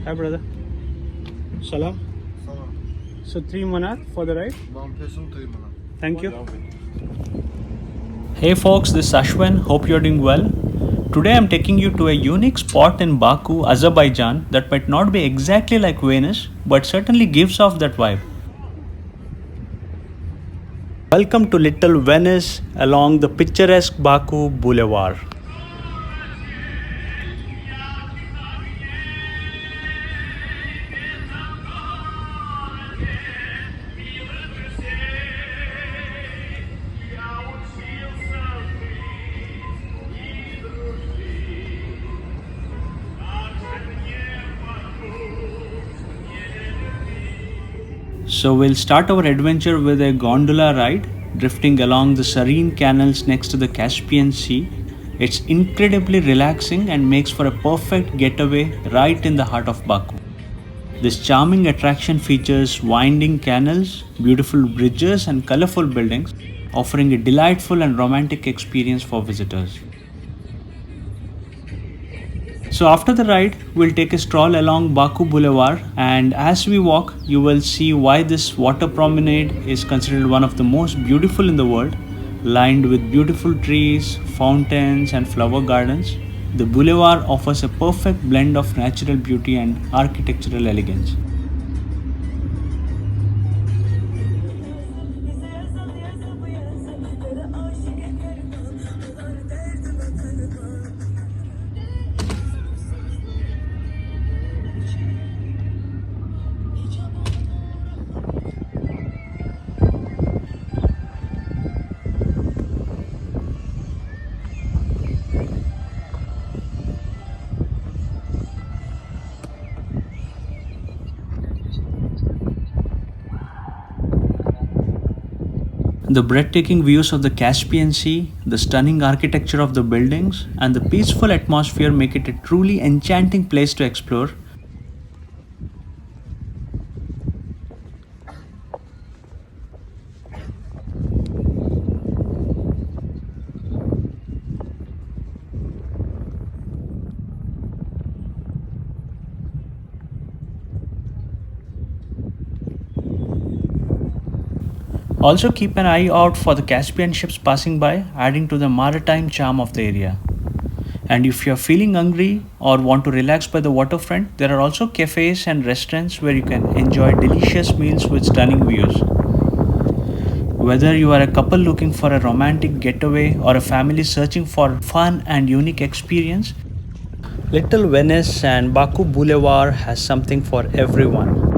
Hi, brother. Salam. So 3 manar for the ride. Thank you. Hey folks, this is Ashwin. Hope you're doing well. Today I'm taking you to a unique spot in Baku, Azerbaijan that might not be exactly like Venice, but certainly gives off that vibe. Welcome to Little Venice along the picturesque Baku Boulevard. So we'll start our adventure with a gondola ride, drifting along the serene canals next to the Caspian Sea. It's incredibly relaxing and makes for a perfect getaway right in the heart of Baku. This charming attraction features winding canals, beautiful bridges and colorful buildings, offering a delightful and romantic experience for visitors. So after the ride, we'll take a stroll along Baku Boulevard, and as we walk, you will see why this water promenade is considered one of the most beautiful in the world. Lined with beautiful trees, fountains and flower gardens, the boulevard offers a perfect blend of natural beauty and architectural elegance. The breathtaking views of the Caspian Sea, the stunning architecture of the buildings, and the peaceful atmosphere make it a truly enchanting place to explore. Also keep an eye out for the Caspian ships passing by, adding to the maritime charm of the area. And if you're feeling hungry or want to relax by the waterfront, there are also cafes and restaurants where you can enjoy delicious meals with stunning views. Whether you are a couple looking for a romantic getaway or a family searching for fun and unique experience, Little Venice and Baku Boulevard has something for everyone.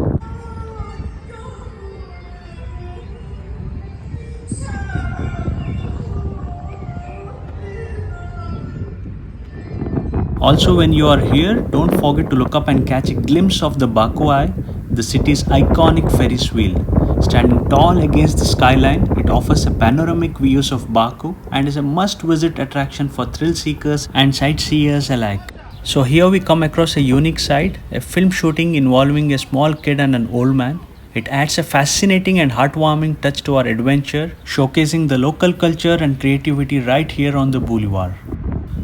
Also, when you are here, don't forget to look up and catch a glimpse of the Baku Eye, the city's iconic Ferris wheel. Standing tall against the skyline, it offers a panoramic views of Baku and is a must-visit attraction for thrill seekers and sightseers alike. So here we come across a unique sight, a film shooting involving a small kid and an old man. It adds a fascinating and heartwarming touch to our adventure, showcasing the local culture and creativity right here on the boulevard.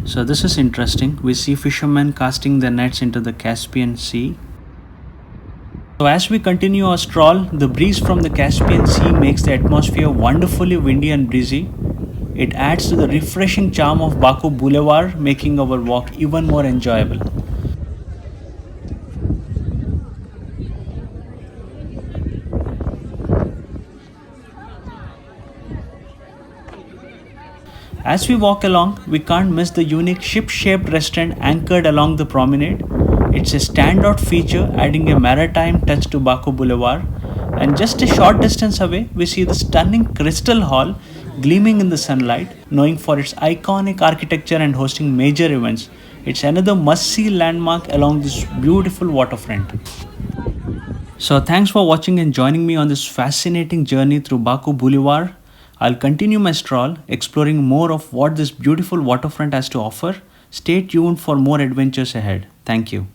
So this is interesting. We see fishermen casting their nets into the Caspian Sea. So as we continue our stroll, the breeze from the Caspian Sea makes the atmosphere wonderfully windy and breezy. It adds to the refreshing charm of Baku Boulevard, making our walk even more enjoyable. As we walk along, we can't miss the unique ship-shaped restaurant anchored along the promenade. It's a standout feature, adding a maritime touch to Baku Boulevard. And just a short distance away, we see the stunning Crystal Hall gleaming in the sunlight, known for its iconic architecture and hosting major events. It's another must-see landmark along this beautiful waterfront. So thanks for watching and joining me on this fascinating journey through Baku Boulevard. I'll continue my stroll, exploring more of what this beautiful waterfront has to offer. Stay tuned for more adventures ahead. Thank you.